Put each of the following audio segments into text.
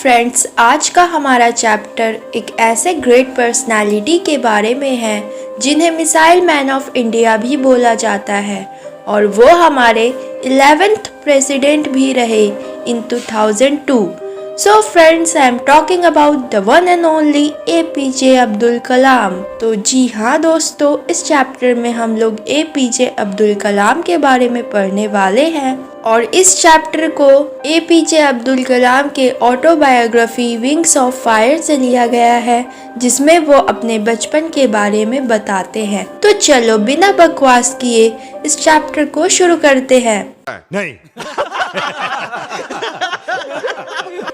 Friends, आज का हमारा चैप्टर एक ऐसे ग्रेट पर्सनालिटी के बारे में है जिन्हें मिसाइल मैन ऑफ इंडिया भी बोला जाता है और वो हमारे 11th प्रेसिडेंट भी रहे in 2002। So friends, I am talking about the one and only APJ Abdul Kalam. तो जी हाँ दोस्तों, इस चैप्टर में हम लोग APJ अब्दुल कलाम के बारे में पढ़ने वाले हैं और इस चैप्टर को APJ अब्दुल कलाम के ऑटोबायोग्राफी विंग्स ऑफ फायर से लिया गया है, जिसमें वो अपने बचपन के बारे में बताते हैं। तो चलो बिना बकवास किए इस चैप्टर को शुरू करते हैं। नहीं।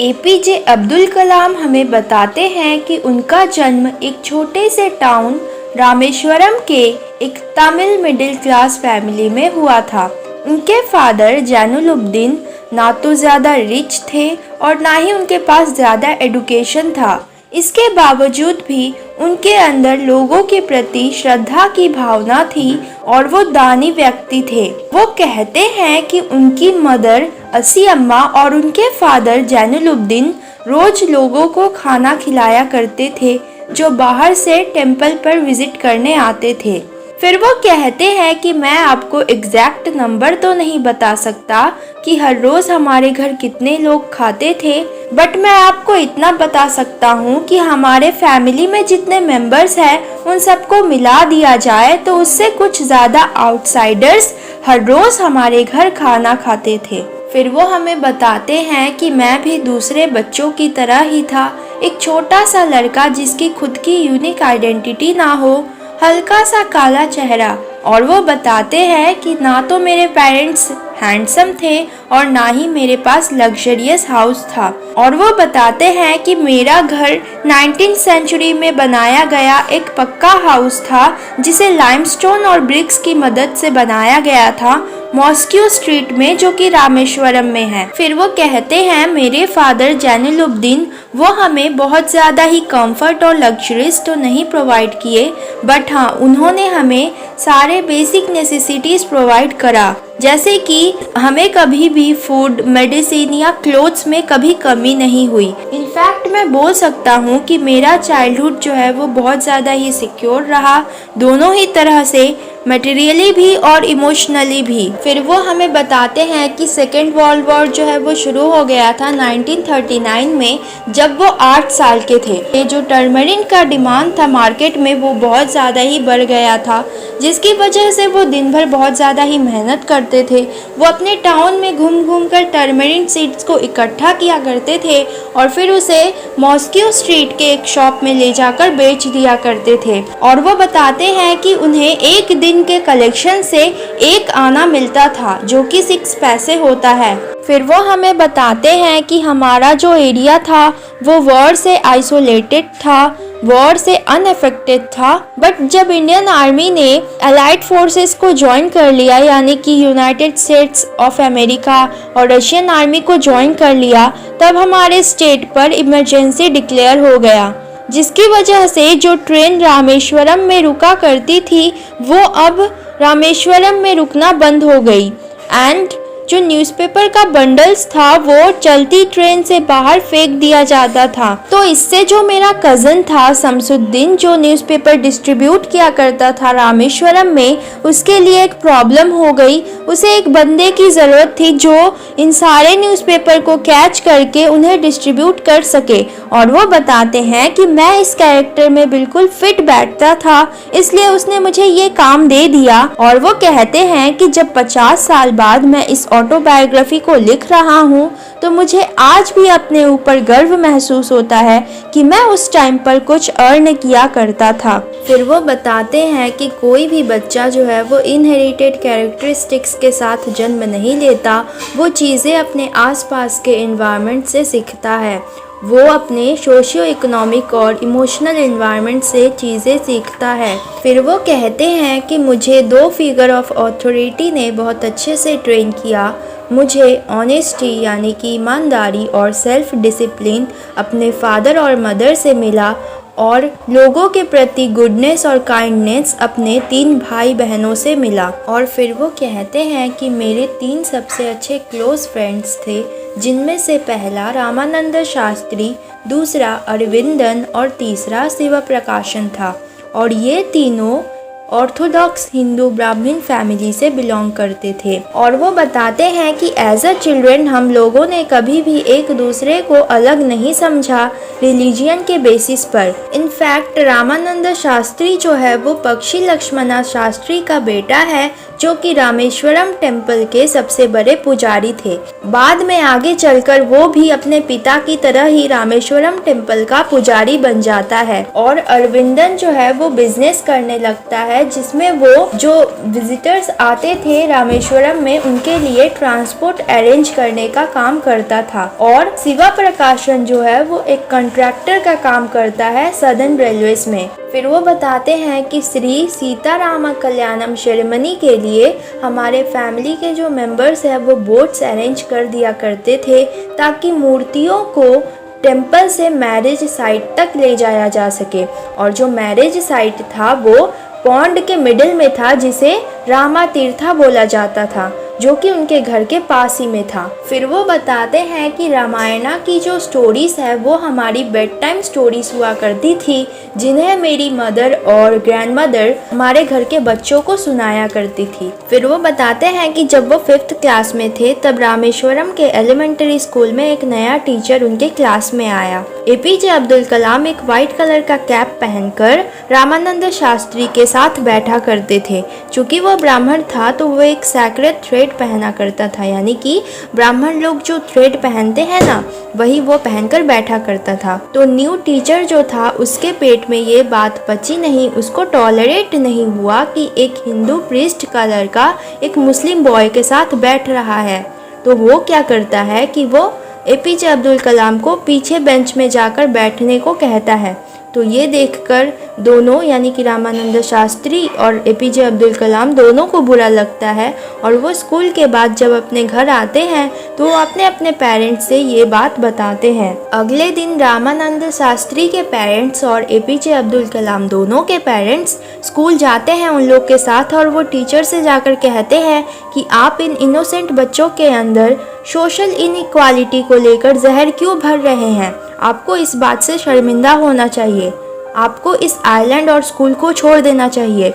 APJ अब्दुल कलाम हमें बताते हैं कि उनका जन्म एक छोटे से टाउन रामेश्वरम के एक तमिल मिडिल क्लास फैमिली में हुआ था। उनके फादर जैनुलुब्दीन ना तो ज़्यादा रिच थे और ना ही उनके पास ज़्यादा एडुकेशन था। इसके बावजूद भी उनके अंदर लोगों के प्रति श्रद्धा की भावना थी और वो दानी व्यक्ति थे। वो कहते हैं कि उनकी मदर असी अम्मा और उनके फादर जैनुलुब्दीन रोज लोगों को खाना खिलाया करते थे जो बाहर से टेम्पल पर विजिट करने आते थे। फिर वो कहते हैं कि मैं आपको एग्जैक्ट नंबर तो नहीं बता सकता कि हर रोज हमारे घर कितने लोग खाते थे, बट मैं आपको इतना बता सकता हूँ कि हमारे फैमिली में जितने मेंबर्स हैं उन सबको मिला दिया जाए तो उससे कुछ ज़्यादा आउटसाइडर्स हर रोज हमारे घर खाना खाते थे। फिर वो हमें बताते हैं कि मैं भी दूसरे बच्चों की तरह ही था, एक छोटा सा लड़का जिसकी खुद की यूनिक आइडेंटिटी ना हो, हल्का सा काला चेहरा। और वो बताते हैं कि ना तो मेरे पेरेंट्स हैंडसम थे और ना ही मेरे पास लग्जरियस हाउस था। और वो बताते हैं कि मेरा घर 19th सेंचुरी में बनाया गया एक पक्का हाउस था जिसे लाइमस्टोन और ब्रिक्स की मदद से बनाया गया था, मॉस्क्यू स्ट्रीट में, जो कि रामेश्वरम में है। फिर वो कहते हैं मेरे फादर जैनुलुब्दीन वो हमें बहुत ज़्यादा ही कंफर्ट और लग्जरीज तो नहीं प्रोवाइड किए, बट हाँ उन्होंने हमें सारे बेसिक नेसेसिटीज़ प्रोवाइड करा, जैसे कि हमें कभी भी फूड, मेडिसिन या क्लोथ्स में कभी कमी नहीं हुई। इनफैक्ट मैं बोल सकता हूँ कि मेरा चाइल्डहुड जो है वो बहुत ज़्यादा ही सिक्योर रहा, दोनों ही तरह से, मटेरियली भी और इमोशनली भी। फिर वो हमें बताते हैं कि सेकेंड वर्ल्ड वॉर जो है वो शुरू हो गया था 1939 में, जब वो 8 साल के थे। ये जो टर्मरिन का डिमांड था मार्केट में वो बहुत ज़्यादा ही बढ़ गया था, जिसकी वजह से वो दिन भर बहुत ज़्यादा ही मेहनत करते थे। वो अपने टाउन में घूम घूम कर टर्मरिन सीड्स को इकट्ठा किया करते थे और फिर उसे मॉस्क्यू स्ट्रीट के एक शॉप में ले जाकर बेच दिया करते थे। और वो बताते हैं कि उन्हें एक दिन के कलेक्शन से एक आना मिलता था, जो कि 6 पैसे होता है। फिर वो हमें बताते हैं कि हमारा जो एरिया था वो वॉर से आइसोलेटेड था, वॉर से अनअफेक्टेड था, बट जब इंडियन आर्मी ने अलाइड फोर्सेस को ज्वाइन कर लिया, यानी कि यूनाइटेड स्टेट्स ऑफ अमेरिका और रशियन आर्मी को ज्वाइन कर लिया, तब हमारे स्टेट पर इमरजेंसी डिक्लेयर हो गया, जिसकी वजह से जो ट्रेन रामेश्वरम में रुका करती थी वो अब रामेश्वरम में रुकना बंद हो गई एंड जो न्यूज़पेपर का बंडल्स था वो चलती ट्रेन से बाहर फेंक दिया जाता था। तो इससे जो मेरा कज़न था शमसुद्दीन, जो न्यूज़पेपर डिस्ट्रीब्यूट किया करता था रामेश्वरम में, उसके लिए एक प्रॉब्लम हो गई। उसे एक बंदे की ज़रूरत थी जो इन सारे न्यूज़पेपर को कैच करके उन्हें डिस्ट्रीब्यूट कर सके। और वो बताते हैं कि मैं इस कैरेक्टर में बिल्कुल फिट बैठता था, इसलिए उसने मुझे ये काम दे दिया। और वो कहते हैं कि जब 50 साल बाद मैं इस ऑटोबायोग्राफी को लिख रहा हूँ तो मुझे आज भी अपने ऊपर गर्व महसूस होता है कि मैं उस टाइम पर कुछ अर्न किया करता था। फिर वो बताते हैं कि कोई भी बच्चा जो है वो इनहेरिटेड कैरेक्टरिस्टिक्स के साथ जन्म नहीं लेता, वो चीज़ें अपने आसपास के एनवायरनमेंट से सीखता है, वो अपने सोशियो इकोनॉमिक और इमोशनल एनवायरनमेंट से चीज़ें सीखता है। फिर वो कहते हैं कि मुझे 2 फिगर ऑफ अथॉरिटी ने बहुत अच्छे से ट्रेन किया। मुझे ऑनेस्टी यानी कि ईमानदारी और सेल्फ डिसिप्लिन अपने फादर और मदर से मिला और लोगों के प्रति गुडनेस और काइंडनेस अपने 3 भाई बहनों से मिला। और फिर वो कहते हैं कि मेरे 3 सबसे अच्छे क्लोज फ्रेंड्स थे जिनमें से पहला रामानंद शास्त्री, दूसरा अरविंदन और तीसरा शिव प्रकाशन था। और ये तीनों ऑर्थोडॉक्स हिंदू ब्राह्मण फैमिली से बिलोंग करते थे। और वो बताते हैं कि एज अ चिल्ड्रन हम लोगों ने कभी भी एक दूसरे को अलग नहीं समझा रिलीजियन के बेसिस पर। इनफैक्ट रामानंद शास्त्री जो है वो पक्षी लक्ष्मणा शास्त्री का बेटा है, जो कि रामेश्वरम टेम्पल के सबसे बड़े पुजारी थे। बाद में आगे चलकर वो भी अपने पिता की तरह ही रामेश्वरम टेम्पल का पुजारी बन जाता है। और अरविंदन जो है वो बिजनेस करने लगता है, जिसमें वो जो विजिटर्स आते थे रामेश्वरम में उनके लिए ट्रांसपोर्ट अरेंज करने का काम करता था। और शिवा प्रकाशन जो है वो एक कॉन्ट्रैक्टर का काम करता है सदर्न रेलवेज में। फिर वो बताते हैं कि श्री सीताराम कल्याणम सेरेमनी के लिए हमारे फैमिली के जो मेंबर्स हैं वो बोट्स अरेंज कर दिया करते थे, ताकि मूर्तियों को टेम्पल से मैरिज साइट तक ले जाया जा सके। और जो मैरिज साइट था वो पॉन्ड के मिडिल में था, जिसे रामा तीर्था बोला जाता था, जो कि उनके घर के पास ही में था। फिर वो बताते हैं कि रामायणा की जो स्टोरीज है वो हमारी बेड टाइम स्टोरीज हुआ करती थी, जिन्हें मेरी मदर और ग्रैंडमदर हमारे घर के बच्चों को सुनाया करती थी। फिर वो बताते हैं कि जब वो 5th क्लास में थे तब रामेश्वरम के एलिमेंट्री स्कूल में एक नया टीचर उनके क्लास में आया। एपीजे अब्दुल कलाम एक वाइट कलर का कैप पहनकर रामानंद शास्त्री के साथ बैठा करते थे। चूँकि वो ब्राह्मण था तो वो एक सैक्रेड थ्रेड पहना करता था, यानी कि ब्राह्मण लोग जो थ्रेड पहनते हैं ना, वही वो पहनकर बैठा करता था। तो न्यू टीचर जो था उसके पेट में ये बात पची नहीं, उसको टॉलरेट नहीं हुआ कि एक हिंदू प्रीस्ट का लड़का एक मुस्लिम बॉय के साथ बैठ रहा है। तो वो क्या करता है कि वो एपीजे अब्दुल कलाम को पीछे बेंच में जाकर बैठने को कहता है। तो ये देखकर दोनों यानी कि रामानंद शास्त्री और एपीजे अब्दुल कलाम दोनों को बुरा लगता है। और वो स्कूल के बाद जब अपने घर आते हैं तो वो अपने अपने पेरेंट्स से ये बात बताते हैं। अगले दिन रामानंद शास्त्री के पेरेंट्स और एपीजे अब्दुल कलाम दोनों के पेरेंट्स स्कूल जाते हैं उन लोग के साथ, और वो टीचर से जाकर कहते हैं कि आप इन इनोसेंट बच्चों के अंदर सोशल इनइक्वालिटी को लेकर जहर क्यों भर रहे हैं। आपको इस बात से शर्मिंदा होना चाहिए, आपको इस आइलैंड और स्कूल को छोड़ देना चाहिए।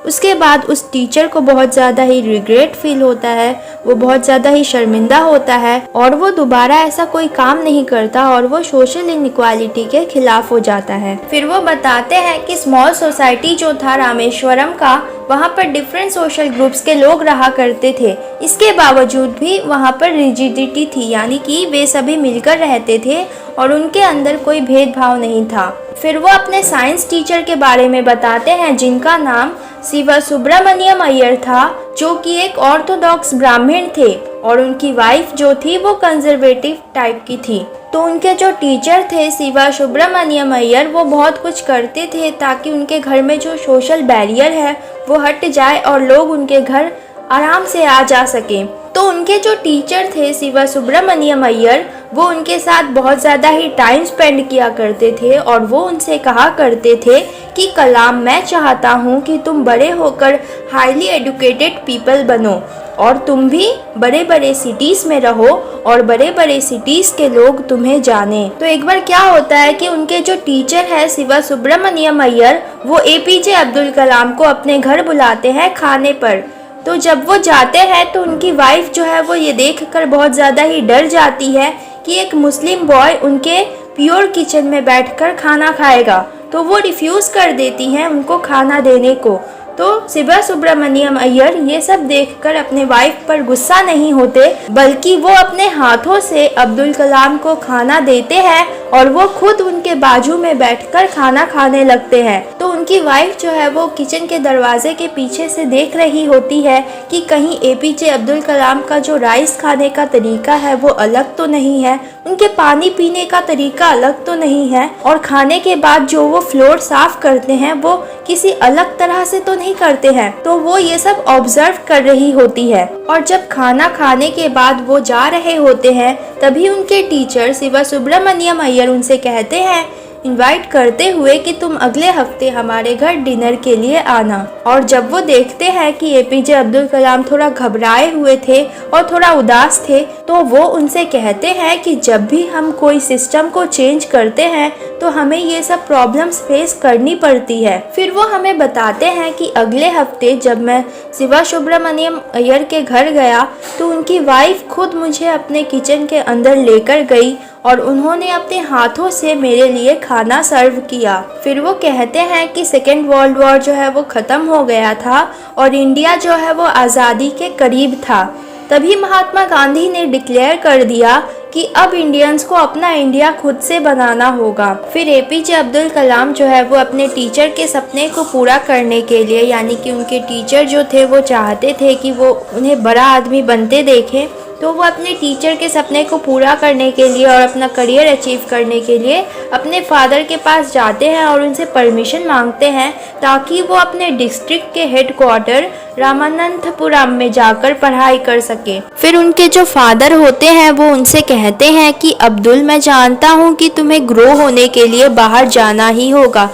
उसके बाद उस टीचर को बहुत ज़्यादा ही रिग्रेट फील होता है, वो बहुत ज़्यादा ही शर्मिंदा होता है और वो दोबारा ऐसा कोई काम नहीं करता और वो सोशल इनइक्वालिटी के खिलाफ हो जाता है। फिर वो बताते हैं कि स्मॉल सोसाइटी जो था रामेश्वरम का, वहाँ पर डिफरेंट सोशल ग्रुप्स के लोग रहा करते थे। इसके बावजूद भी वहाँ पर रिजिडिटी थी, यानी कि वे सभी मिलकर रहते थे और उनके अंदर कोई भेदभाव नहीं था। फिर वो अपने साइंस टीचर के बारे में बताते हैं जिनका नाम शिवा सुब्रमण्यम अय्यर था, जो कि एक ऑर्थोडॉक्स ब्राह्मण थे और उनकी वाइफ जो थी वो कंजर्वेटिव टाइप की थी। तो उनके जो टीचर थे शिवा सुब्रमण्यम अय्यर, वो बहुत कुछ करते थे ताकि उनके घर में जो सोशल बैरियर है वो हट जाए और लोग उनके घर आराम से आ जा सकें। तो उनके जो टीचर थे शिवा सुब्रमण्यम अय्यर, वो उनके साथ बहुत ज़्यादा ही टाइम स्पेंड किया करते थे और वो उनसे कहा करते थे कि कलाम, मैं चाहता हूँ कि तुम बड़े होकर हाईली एजुकेटेड पीपल बनो और तुम भी बड़े बड़े सिटीज़ में रहो और बड़े बड़े सिटीज़ के लोग तुम्हें जाने। तो एक बार क्या होता है कि उनके जो टीचर है शिवा सुब्रमण्यम अय्यर, वो एपीजे अब्दुल कलाम को अपने घर बुलाते हैं खाने पर। तो जब वो जाते हैं तो उनकी वाइफ जो है वो ये देखकर बहुत ज़्यादा ही डर जाती है कि एक मुस्लिम बॉय उनके प्योर किचन में बैठकर खाना खाएगा, तो वो रिफ्यूज़ कर देती हैं उनको खाना देने को। तो शिवा सुब्रमण्यम अय्यर ये सब देखकर अपने वाइफ पर गुस्सा नहीं होते, बल्कि वो अपने हाथों से अब्दुल कलाम को खाना देते हैं और वो खुद उनके बाजू में बैठकर खाना खाने लगते हैं। तो उनकी वाइफ जो है वो किचन के दरवाजे के पीछे से देख रही होती है कि कहीं एपीजे अब्दुल कलाम का जो राइस खाने का तरीका है वो अलग तो नहीं है, उनके पानी पीने का तरीका अलग तो नहीं है, और खाने के बाद जो वो फ्लोर साफ करते हैं वो किसी अलग तरह से तो नहीं करते हैं। तो वो ये सब ऑब्जर्व कर रही होती है और जब खाना खाने के बाद वो जा रहे होते हैं तभी उनके टीचर शिवा सुब्रमण्यम अय्यर उनसे कहते हैं इनवाइट करते हुए कि तुम अगले हफ्ते हमारे घर डिनर के लिए आना। और जब वो देखते हैं कि एपीजे अब्दुल कलाम थोड़ा घबराए हुए थे और थोड़ा उदास थे, तो वो उनसे कहते हैं कि जब भी हम कोई सिस्टम को चेंज करते हैं तो हमें ये सब प्रॉब्लम्स फेस करनी पड़ती है। फिर वो हमें बताते हैं कि अगले हफ्ते जब मैं शिवा सुब्रमण्यम अय्यर के घर गया तो उनकी वाइफ खुद मुझे अपने किचन के अंदर लेकर गई और उन्होंने अपने हाथों से मेरे लिए खाना सर्व किया। फिर वो कहते हैं कि सेकेंड वर्ल्ड वॉर जो है वो ख़त्म हो गया था और इंडिया जो है वो आज़ादी के करीब था। तभी महात्मा गांधी ने डिक्लेयर कर दिया कि अब इंडियंस को अपना इंडिया खुद से बनाना होगा। फिर एपीजे अब्दुल कलाम जो है वो अपने टीचर के सपने को पूरा करने के लिए, यानी कि उनके टीचर जो थे वो चाहते थे कि वो उन्हें बड़ा आदमी बनते देखें, तो वो अपने टीचर के सपने को पूरा करने के लिए और अपना करियर अचीव करने के लिए अपने फादर के पास जाते हैं और उनसे परमिशन मांगते हैं ताकि वो अपने डिस्ट्रिक्ट के हेडक्वार्टर रामानंतपुरम में जाकर पढ़ाई कर सके। फिर उनके जो फादर होते हैं वो उनसे कहते हैं कि अब्दुल, मैं जानता हूँ कि तुम्हें ग्रो होने के लिए बाहर जाना ही होगा।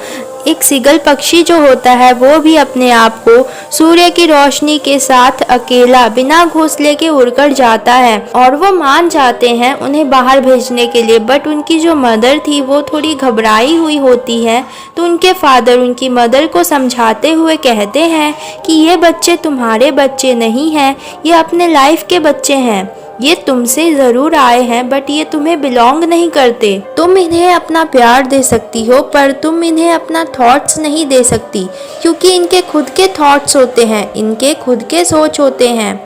एक सीगल पक्षी जो होता है वो भी अपने आप को सूर्य की रोशनी के साथ अकेला बिना घोंसले के उड़कर जाता है और वो मान जाते हैं उन्हें बाहर भेजने के लिए। बट उनकी जो मदर थी वो थोड़ी घबराई हुई होती है, तो उनके फादर उनकी मदर को समझाते हुए कहते हैं कि ये बच्चे तुम्हारे बच्चे नहीं हैं, ये अपने लाइफ के बच्चे हैं। ये तुमसे ज़रूर आए हैं बट ये तुम्हें बिलोंग नहीं करते। तुम इन्हें अपना प्यार दे सकती हो पर तुम इन्हें अपना थॉट्स नहीं दे सकती, क्योंकि इनके खुद के थॉट्स होते हैं, इनके खुद के सोच होते हैं।